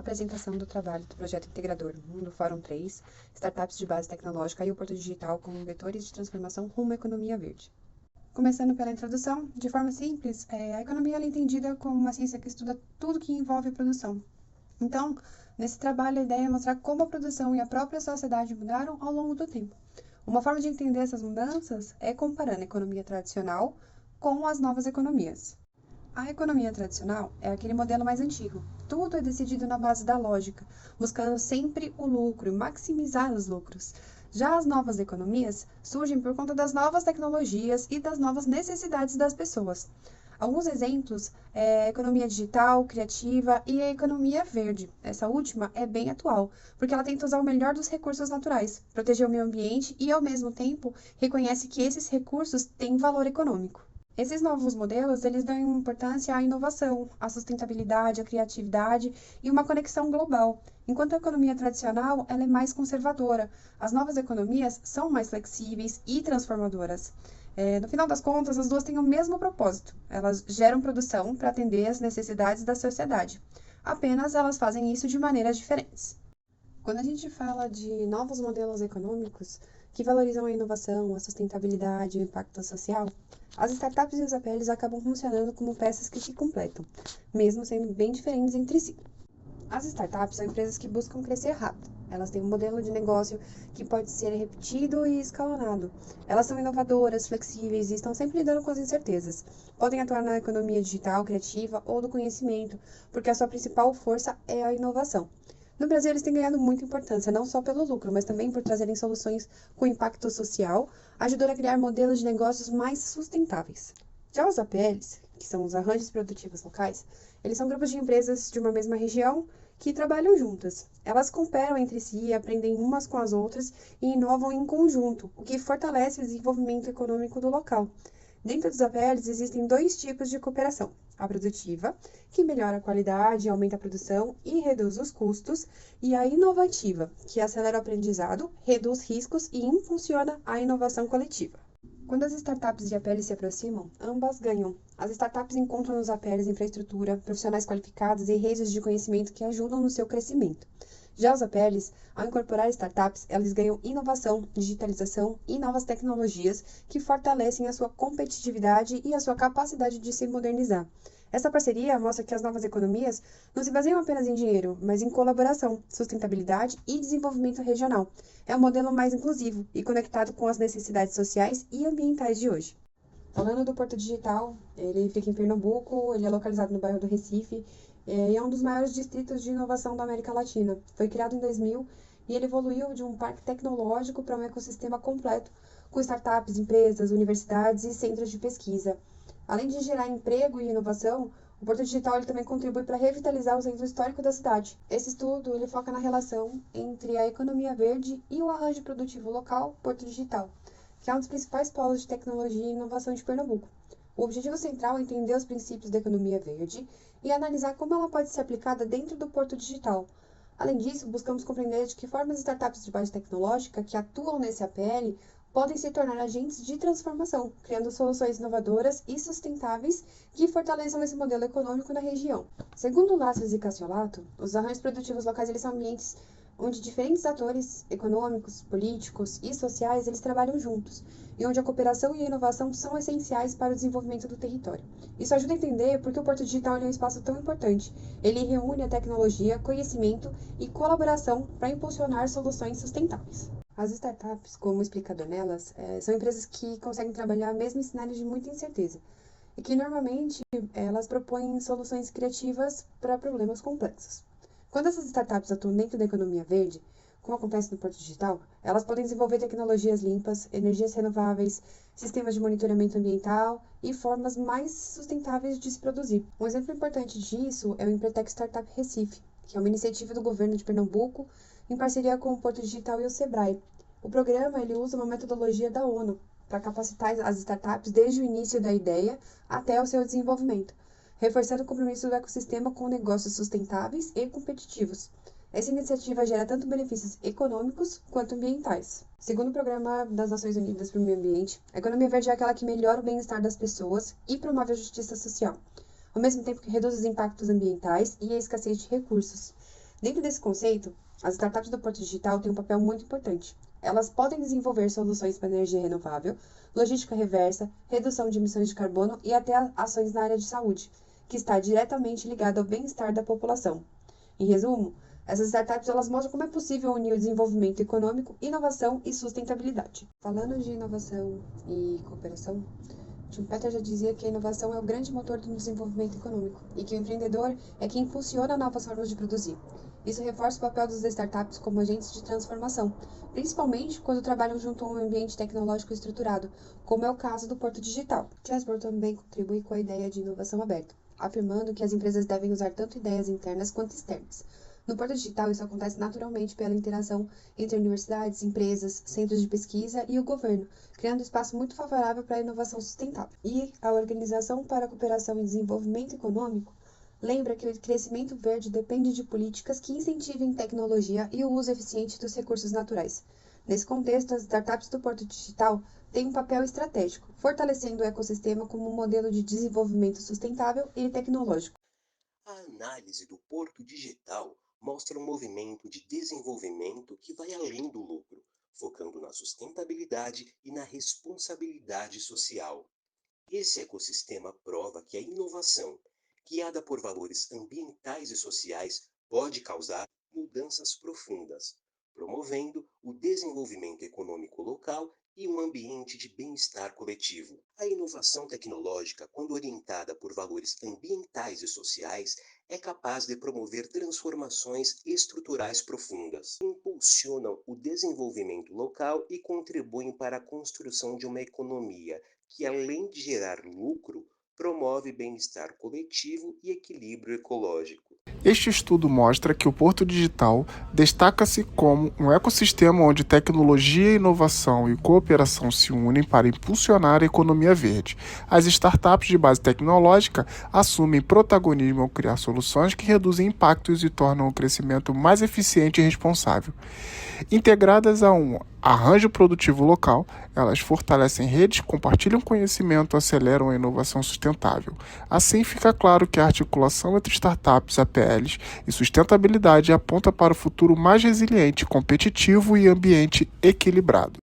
Apresentação do trabalho do projeto integrador Mundo Fórum 3, Startups de Base Tecnológica e o Porto Digital como vetores de transformação rumo à economia verde. Começando pela introdução, de forma simples, a economia é entendida como uma ciência que estuda tudo que envolve a produção. Então, nesse trabalho, a ideia é mostrar como a produção e a própria sociedade mudaram ao longo do tempo. Uma forma de entender essas mudanças é comparando a economia tradicional com as novas economias. A economia tradicional é aquele modelo mais antigo. Tudo é decidido na base da lógica, buscando sempre o lucro e maximizar os lucros. Já as novas economias surgem por conta das novas tecnologias e das novas necessidades das pessoas. Alguns exemplos é a economia digital, criativa e a economia verde. Essa última é bem atual, porque ela tenta usar o melhor dos recursos naturais, proteger o meio ambiente e, ao mesmo tempo, reconhece que esses recursos têm valor econômico. Esses novos modelos, eles dão importância à inovação, à sustentabilidade, à criatividade e uma conexão global. Enquanto a economia tradicional, ela é mais conservadora. As novas economias são mais flexíveis e transformadoras. No final das contas, as duas têm o mesmo propósito. Elas geram produção para atender às necessidades da sociedade. Apenas elas fazem isso de maneiras diferentes. Quando a gente fala de novos modelos econômicos que valorizam a inovação, a sustentabilidade e o impacto social, as startups e os APLs acabam funcionando como peças que se completam, mesmo sendo bem diferentes entre si. As startups são empresas que buscam crescer rápido. Elas têm um modelo de negócio que pode ser repetido e escalonado. Elas são inovadoras, flexíveis e estão sempre lidando com as incertezas. Podem atuar na economia digital, criativa ou do conhecimento, porque a sua principal força é a inovação. No Brasil, eles têm ganhado muita importância, não só pelo lucro, mas também por trazerem soluções com impacto social, ajudando a criar modelos de negócios mais sustentáveis. Já os APLs, que são os arranjos produtivos locais, eles são grupos de empresas de uma mesma região que trabalham juntas. Elas cooperam entre si, aprendem umas com as outras e inovam em conjunto, o que fortalece o desenvolvimento econômico do local. Dentro dos APLs existem dois tipos de cooperação: a produtiva, que melhora a qualidade, aumenta a produção e reduz os custos, e a inovativa, que acelera o aprendizado, reduz riscos e impulsiona a inovação coletiva. Quando as startups e APLs se aproximam, ambas ganham. As startups encontram nos APLs infraestrutura, profissionais qualificados e redes de conhecimento que ajudam no seu crescimento. Já os APLs, ao incorporar startups, elas ganham inovação, digitalização e novas tecnologias que fortalecem a sua competitividade e a sua capacidade de se modernizar. Essa parceria mostra que as novas economias não se baseiam apenas em dinheiro, mas em colaboração, sustentabilidade e desenvolvimento regional. É um modelo mais inclusivo e conectado com as necessidades sociais e ambientais de hoje. Falando do Porto Digital, ele fica em Pernambuco, ele é localizado no bairro do Recife, e é um dos maiores distritos de inovação da América Latina. Foi criado em 2000 e ele evoluiu de um parque tecnológico para um ecossistema completo, com startups, empresas, universidades e centros de pesquisa. Além de gerar emprego e inovação, o Porto Digital ele também contribui para revitalizar o centro histórico da cidade. Esse estudo ele foca na relação entre a economia verde e o arranjo produtivo local Porto Digital, que é um dos principais polos de tecnologia e inovação de Pernambuco. O objetivo central é entender os princípios da economia verde e analisar como ela pode ser aplicada dentro do Porto Digital. Além disso, buscamos compreender de que forma as startups de base tecnológica que atuam nesse APL podem se tornar agentes de transformação, criando soluções inovadoras e sustentáveis que fortaleçam esse modelo econômico na região. Segundo Lassos e Cassiolato, os arranjos produtivos locais eles são ambientes onde diferentes atores econômicos, políticos e sociais eles trabalham juntos, e onde a cooperação e a inovação são essenciais para o desenvolvimento do território. Isso ajuda a entender por que o Porto Digital é um espaço tão importante. Ele reúne a tecnologia, conhecimento e colaboração para impulsionar soluções sustentáveis. As startups, como explicado nelas, são empresas que conseguem trabalhar mesmo em cenários de muita incerteza, e que normalmente elas propõem soluções criativas para problemas complexos. Quando essas startups atuam dentro da economia verde, como acontece no Porto Digital, elas podem desenvolver tecnologias limpas, energias renováveis, sistemas de monitoramento ambiental e formas mais sustentáveis de se produzir. Um exemplo importante disso é o Empretec Startup Recife, que é uma iniciativa do governo de Pernambuco em parceria com o Porto Digital e o Sebrae. O programa ele usa uma metodologia da ONU para capacitar as startups desde o início da ideia até o seu desenvolvimento, reforçando o compromisso do ecossistema com negócios sustentáveis e competitivos. Essa iniciativa gera tanto benefícios econômicos quanto ambientais. Segundo o Programa das Nações Unidas para o Meio Ambiente, a economia verde é aquela que melhora o bem-estar das pessoas e promove a justiça social, ao mesmo tempo que reduz os impactos ambientais e a escassez de recursos. Dentro desse conceito, as startups do Porto Digital têm um papel muito importante. Elas podem desenvolver soluções para energia renovável, logística reversa, redução de emissões de carbono e até ações na área de saúde, que está diretamente ligada ao bem-estar da população. Em resumo, essas startups elas mostram como é possível unir o desenvolvimento econômico, inovação e sustentabilidade. Falando de inovação e cooperação, Schumpeter já dizia que a inovação é o grande motor do desenvolvimento econômico e que o empreendedor é quem impulsiona novas formas de produzir. Isso reforça o papel das startups como agentes de transformação, principalmente quando trabalham junto a um ambiente tecnológico estruturado, como é o caso do Porto Digital. Chessboard também contribui com a ideia de inovação aberta, afirmando que as empresas devem usar tanto ideias internas quanto externas. No Porto Digital, isso acontece naturalmente pela interação entre universidades, empresas, centros de pesquisa e o governo, criando um espaço muito favorável para a inovação sustentável. E a Organização para a Cooperação e Desenvolvimento Econômico lembra que o crescimento verde depende de políticas que incentivem tecnologia e o uso eficiente dos recursos naturais. Nesse contexto, as startups do Porto Digital têm um papel estratégico, fortalecendo o ecossistema como um modelo de desenvolvimento sustentável e tecnológico. A análise do Porto Digital mostra um movimento de desenvolvimento que vai além do lucro, focando na sustentabilidade e na responsabilidade social. Esse ecossistema prova que a inovação, guiada por valores ambientais e sociais, pode causar mudanças profundas, promovendo o desenvolvimento econômico local e um ambiente de bem-estar coletivo. A inovação tecnológica, quando orientada por valores ambientais e sociais, é capaz de promover transformações estruturais profundas, que impulsionam o desenvolvimento local e contribuem para a construção de uma economia que, além de gerar lucro, promove bem-estar coletivo e equilíbrio ecológico. Este estudo mostra que o Porto Digital destaca-se como um ecossistema onde tecnologia, inovação e cooperação se unem para impulsionar a economia verde. As startups de base tecnológica assumem protagonismo ao criar soluções que reduzem impactos e tornam o crescimento mais eficiente e responsável. Integradas a um arranjo produtivo local, elas fortalecem redes, compartilham conhecimento, aceleram a inovação sustentável. Assim, fica claro que a articulação entre startups, APLs e sustentabilidade aponta para o futuro mais resiliente, competitivo e ambiente equilibrado.